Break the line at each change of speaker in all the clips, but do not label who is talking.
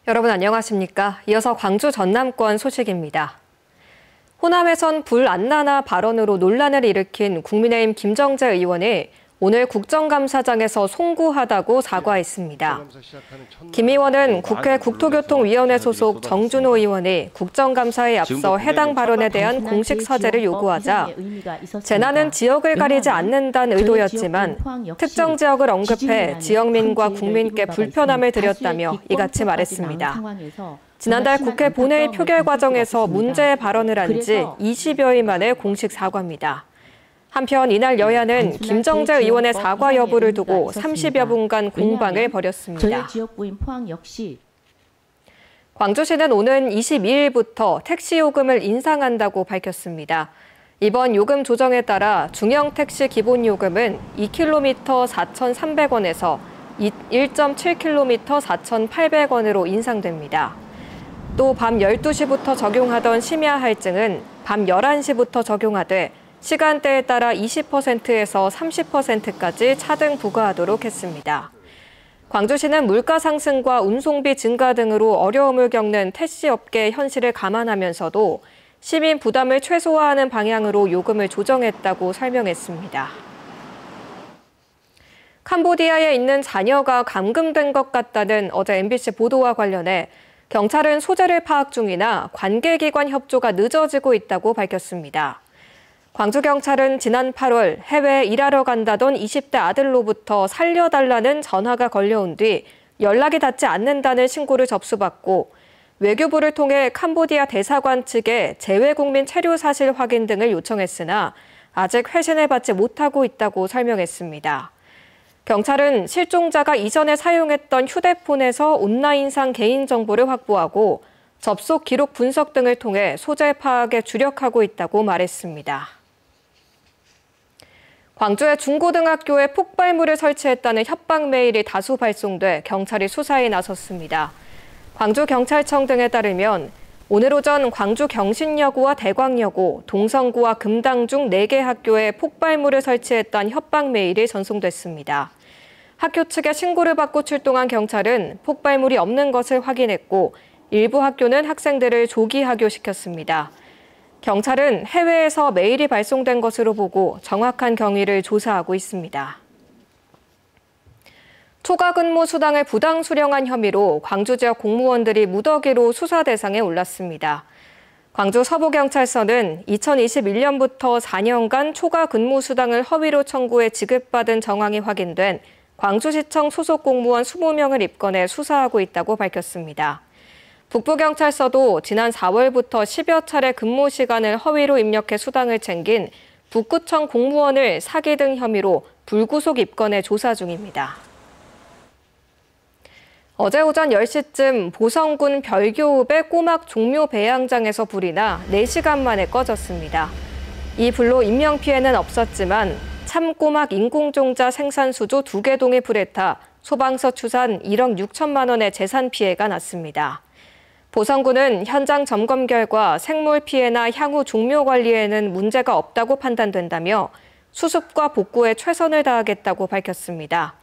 여러분 안녕하십니까? 이어서 광주 전남권 소식입니다. 호남에선 불 안 나나 발언으로 논란을 일으킨 국민의힘 김정재 의원이 오늘 국정감사장에서 송구하다고 사과했습니다. 김 의원은 국회 국토교통위원회 소속 정준호 의원이 국정감사에 앞서 해당 발언에 대한 공식 사죄를 요구하자 재난은 지역을 가리지 않는다는 의도였지만 특정 지역을 언급해 지역민과 국민께 불편함을 드렸다며 이같이 말했습니다. 지난달 국회 본회의 표결 과정에서 문제의 발언을 한 지 20여일 만에 공식 사과입니다. 한편 이날 여야는 김정재 의원의 사과 여부를 두고 30여 분간 공방을 벌였습니다. 광주시는 오는 22일부터 택시 요금을 인상한다고 밝혔습니다. 이번 요금 조정에 따라 중형 택시 기본 요금은 2km 4,300원에서 1.7km 4,800원으로 인상됩니다. 또 밤 12시부터 적용하던 심야 할증은 밤 11시부터 적용하되 시간대에 따라 20%에서 30%까지 차등 부과하도록 했습니다. 광주시는 물가 상승과 운송비 증가 등으로 어려움을 겪는 택시업계 현실을 감안하면서도 시민 부담을 최소화하는 방향으로 요금을 조정했다고 설명했습니다. 캄보디아에 있는 자녀가 감금된 것 같다는 어제 MBC 보도와 관련해 경찰은 소재를 파악 중이나 관계기관 협조가 늦어지고 있다고 밝혔습니다. 광주경찰은 지난 8월 해외에 일하러 간다던 20대 아들로부터 살려달라는 전화가 걸려온 뒤 연락이 닿지 않는다는 신고를 접수받고 외교부를 통해 캄보디아 대사관 측에 재외국민 체류 사실 확인 등을 요청했으나 아직 회신을 받지 못하고 있다고 설명했습니다. 경찰은 실종자가 이전에 사용했던 휴대폰에서 온라인상 개인정보를 확보하고 접속 기록 분석 등을 통해 소재 파악에 주력하고 있다고 말했습니다. 광주의 중고등학교에 폭발물을 설치했다는 협박 메일이 다수 발송돼 경찰이 수사에 나섰습니다. 광주경찰청 등에 따르면 오늘 오전 광주 경신여고와 대광여고, 동성고와 금당 중 4개 학교에 폭발물을 설치했다는 협박 메일이 전송됐습니다. 학교 측에 신고를 받고 출동한 경찰은 폭발물이 없는 것을 확인했고 일부 학교는 학생들을 조기 하교시켰습니다. 경찰은 해외에서 메일이 발송된 것으로 보고 정확한 경위를 조사하고 있습니다. 초과 근무 수당을 부당 수령한 혐의로 광주 지역 공무원들이 무더기로 수사 대상에 올랐습니다. 광주 서부경찰서는 2021년부터 4년간 초과 근무 수당을 허위로 청구해 지급받은 정황이 확인된 광주시청 소속 공무원 20명을 입건해 수사하고 있다고 밝혔습니다. 북부경찰서도 지난 4월부터 10여 차례 근무 시간을 허위로 입력해 수당을 챙긴 북구청 공무원을 사기 등 혐의로 불구속 입건해 조사 중입니다. 어제 오전 10시쯤 보성군 별교읍의 꼬막 종묘 배양장에서 불이 나 4시간 만에 꺼졌습니다. 이 불로 인명피해는 없었지만 참꼬막 인공종자 생산수조 2개 동이 불에 타 소방서 추산 1억 6천만 원의 재산 피해가 났습니다. 보성군은 현장 점검 결과 생물 피해나 향후 종묘 관리에는 문제가 없다고 판단된다며 수습과 복구에 최선을 다하겠다고 밝혔습니다.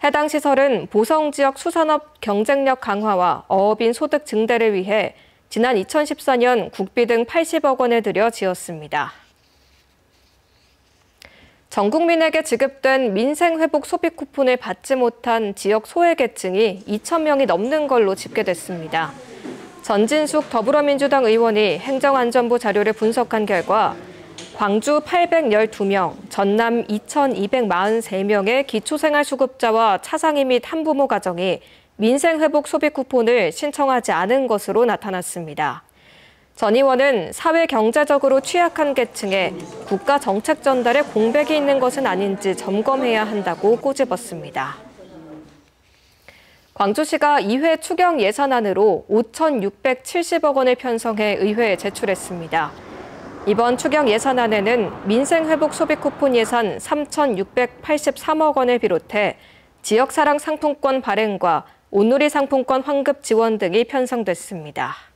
해당 시설은 보성 지역 수산업 경쟁력 강화와 어업인 소득 증대를 위해 지난 2014년 국비 등 80억 원을 들여 지었습니다. 전 국민에게 지급된 민생회복 소비 쿠폰을 받지 못한 지역 소외계층이 2,000명이 넘는 걸로 집계됐습니다. 전진숙 더불어민주당 의원이 행정안전부 자료를 분석한 결과 광주 812명, 전남 2,243명의 기초생활수급자와 차상위 및 한부모 가정이 민생회복 소비 쿠폰을 신청하지 않은 것으로 나타났습니다. 전 의원은 사회 경제적으로 취약한 계층에 국가 정책 전달에 공백이 있는 것은 아닌지 점검해야 한다고 꼬집었습니다. 광주시가 2회 추경 예산안으로 5,670억 원을 편성해 의회에 제출했습니다. 이번 추경 예산안에는 민생회복 소비 쿠폰 예산 3,683억 원을 비롯해 지역사랑 상품권 발행과 온누리 상품권 환급 지원 등이 편성됐습니다.